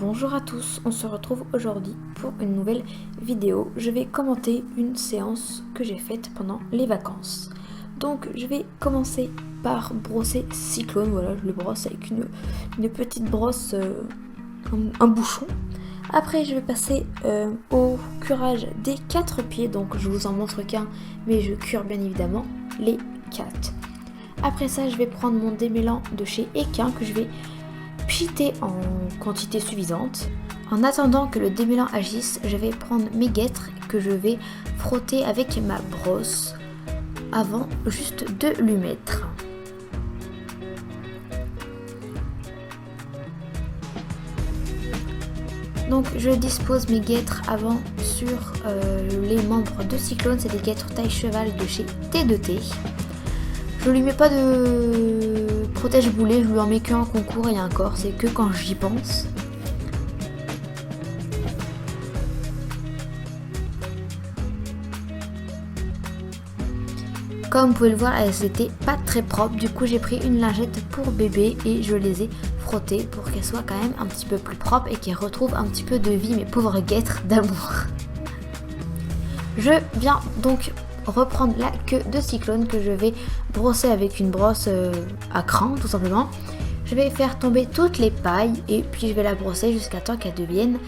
Bonjour à tous, on se retrouve aujourd'hui pour une nouvelle vidéo. Je vais commenter une séance que j'ai faite pendant les vacances. Donc je vais commencer par brosser Cyclone, voilà, je le brosse avec une petite brosse, un bouchon. Après je vais passer au curage des 4 pieds, donc je vous en montre qu'un, mais je cure bien évidemment les 4. Après ça je vais prendre mon démêlant de chez Equin que je vais pchiter en quantité suffisante. En attendant que le démêlant agisse, je vais prendre mes guêtres que je vais frotter avec ma brosse avant juste de lui mettre. Donc je dispose mes guêtres avant sur les membres de Cyclone, c'est des guêtres taille cheval de chez T2T. Je lui mets pas de protège boulet, je lui en mets qu'un concours et un corps, c'est que quand j'y pense. Comme vous pouvez le voir, elles étaient pas très propres, du coup j'ai pris une lingette pour bébé et je les ai frottées pour qu'elles soient quand même un petit peu plus propres et qu'elles retrouvent un petit peu de vie, mes pauvres guêtres d'amour. Je viens donc reprendre la queue de Cyclone que je vais brosser avec une brosse à cran tout simplement. Je vais faire tomber toutes les pailles et puis je vais la brosser jusqu'à temps qu'elle devienne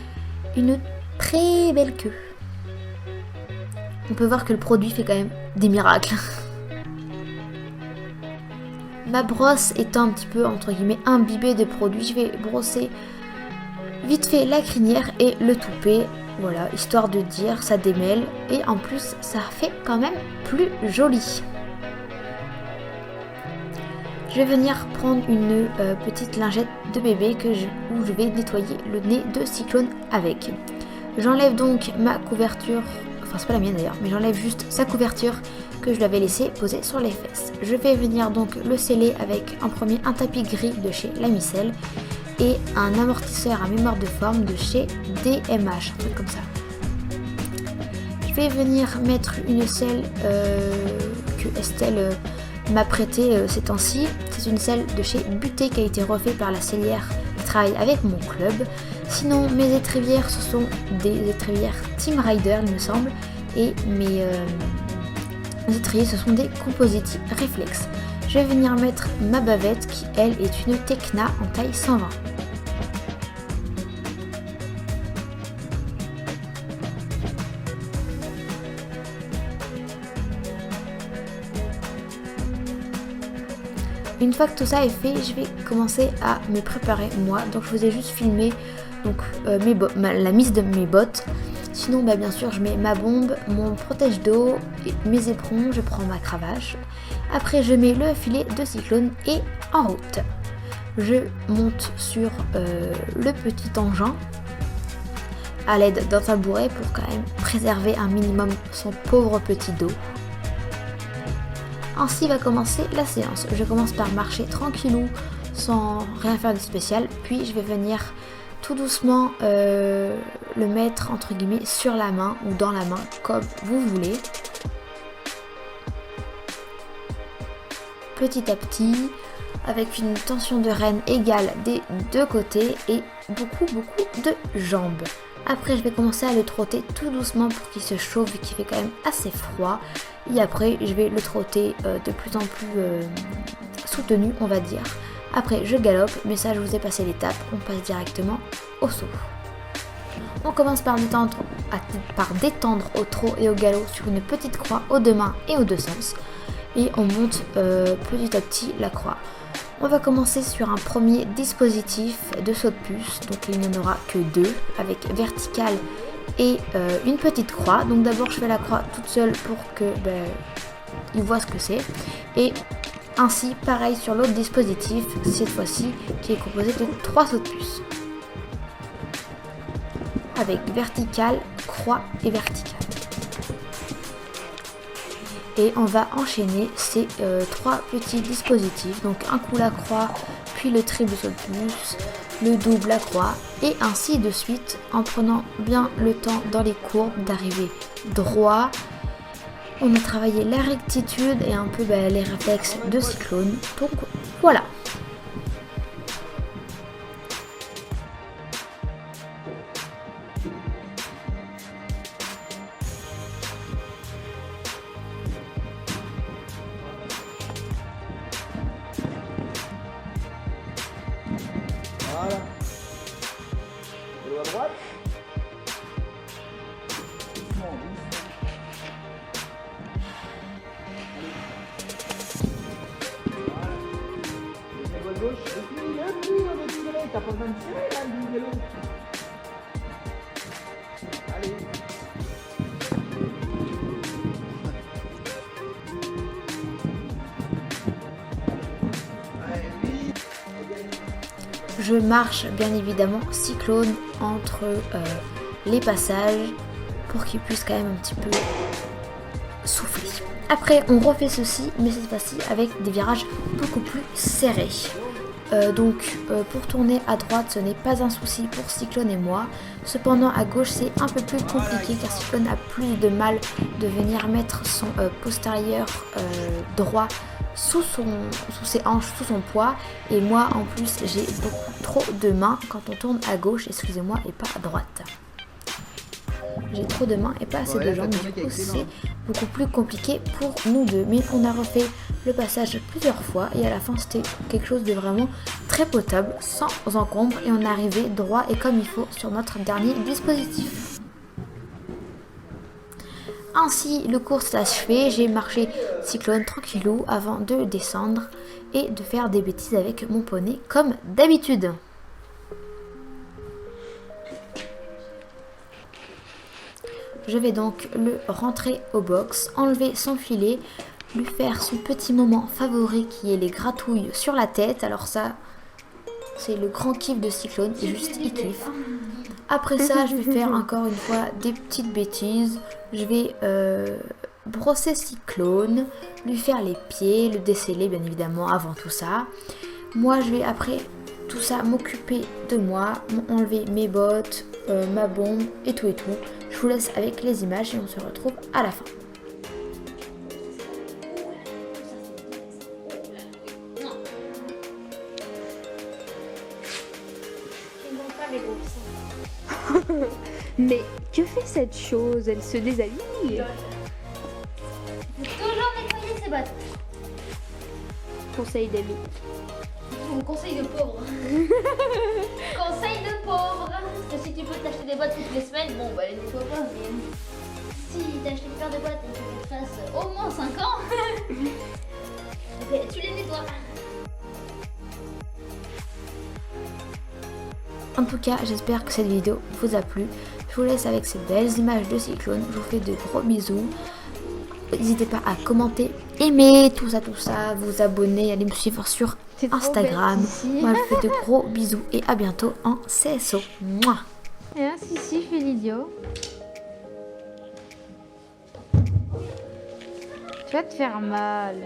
une très belle queue. On peut voir que le produit fait quand même des miracles. Ma brosse étant un petit peu entre guillemets imbibée de produit, je vais brosser vite fait la crinière et le toupet. Voilà, histoire de dire, ça démêle et en plus ça fait quand même plus joli. Je vais venir prendre une petite lingette de bébé où je vais nettoyer le nez de Cyclone avec. J'enlève donc ma couverture, enfin c'est pas la mienne d'ailleurs, mais j'enlève juste sa couverture que je l'avais laissé poser sur les fesses. Je vais venir donc le sceller avec en premier un tapis gris de chez Lamicelle et un amortisseur à mémoire de forme de chez DMH, un truc comme ça. Je vais venir mettre une selle que Estelle m'a prêtée ces temps-ci. C'est une selle de chez Buté qui a été refaite par la sellière qui travaille avec mon club. Sinon mes étrivières ce sont des étrivières Team Rider il me semble et mes étriers ce sont des Compositi Reflex. Je vais venir mettre ma bavette qui elle est une Tecna en taille 120. Une fois que tout ça est fait, je vais commencer à me préparer moi. Donc je vous ai juste filmé donc, la mise de mes bottes. Sinon bien sûr je mets ma bombe, mon protège d'eau, mes éperons, je prends ma cravache. Après je mets le filet de Cyclone et en route. Je monte sur le petit engin à l'aide d'un tabouret pour quand même préserver un minimum son pauvre petit dos. Ainsi va commencer la séance. Je commence par marcher tranquillou sans rien faire de spécial, puis je vais venir tout doucement le mettre entre guillemets sur la main ou dans la main comme vous voulez. Petit à petit, avec une tension de rêne égale des deux côtés et beaucoup de jambes. Après je vais commencer à le trotter tout doucement pour qu'il se chauffe et qu'il fait quand même assez froid. Et après je vais le trotter de plus en plus soutenu on va dire. Après je galope, mais ça je vous ai passé l'étape, on passe directement au saut. On commence par détendre au trot et au galop sur une petite croix aux deux mains et aux deux sens. Et on monte petit à petit la croix. On va commencer sur un premier dispositif de saut de puce, donc il n'y en aura que deux, avec vertical et une petite croix. Donc d'abord je fais la croix toute seule pour que il voit ce que c'est. Et ainsi pareil sur l'autre dispositif, cette fois-ci qui est composé de 3 sauts de puce. Avec vertical, croix et vertical. Et on va enchaîner ces 3 petits dispositifs, donc un coup la croix, puis le triple saut de puce, le double la croix, et ainsi de suite, en prenant bien le temps dans les courbes d'arriver droit. On a travaillé la rectitude et un peu les réflexes de Cyclone, donc voilà. je marche bien évidemment Cyclone entre les passages pour qu'il puisse quand même un petit peu souffler. Après on refait ceci, mais cette fois-ci avec des virages beaucoup plus serrés. Pour tourner à droite, ce n'est pas un souci pour Cyclone et moi. Cependant à gauche c'est un peu plus compliqué car Cyclone a plus de mal de venir mettre son postérieur droit sous ses hanches, sous son poids. Et moi en plus j'ai beaucoup trop de mains quand on tourne à gauche, excusez-moi, et pas à droite. J'ai trop de mains et pas assez de jambes, du coup c'est beaucoup plus compliqué pour nous deux. Mais on a refait le passage plusieurs fois et à la fin c'était quelque chose de vraiment très potable, sans encombre, et on est arrivé droit et comme il faut sur notre dernier dispositif. Ainsi le cours s'est achevé, j'ai marché Cyclone tranquillou avant de descendre et de faire des bêtises avec mon poney comme d'habitude. Je vais donc le rentrer au box, enlever son filet, lui faire son petit moment favori qui est les gratouilles sur la tête. Alors ça, c'est le grand kiff de Cyclone, et juste il kiffe. Après ça, je vais faire encore une fois des petites bêtises. Je vais brosser Cyclone, lui faire les pieds, le déceler bien évidemment avant tout ça. Moi, je vais après tout ça m'occuper de moi, enlever mes bottes, ma bombe et tout et tout. Je vous laisse avec les images et on se retrouve à la fin. Mais que fait cette chose? Elle se déshabille. Toujours nettoyer ses bottes. Conseil d'amis. Mon conseil de pauvre. Conseil de pauvre. Parce que si tu peux t'acheter des bottes toutes les semaines, bon bah les nettoie pas. Mais si t'as acheté une paire de bottes et que tu te fasses au moins 5 ans, tu les nettoies. En tout cas, j'espère que cette vidéo vous a plu. Je vous laisse avec ces belles images de Cyclone. Je vous fais de gros bisous. N'hésitez pas à commenter, aimer, tout ça, vous abonner, aller me suivre sur Instagram. Moi, je vous fais de gros bisous et à bientôt en CSO. Mouah. Et un Sissi fait l'idiot. Tu vas te faire mal.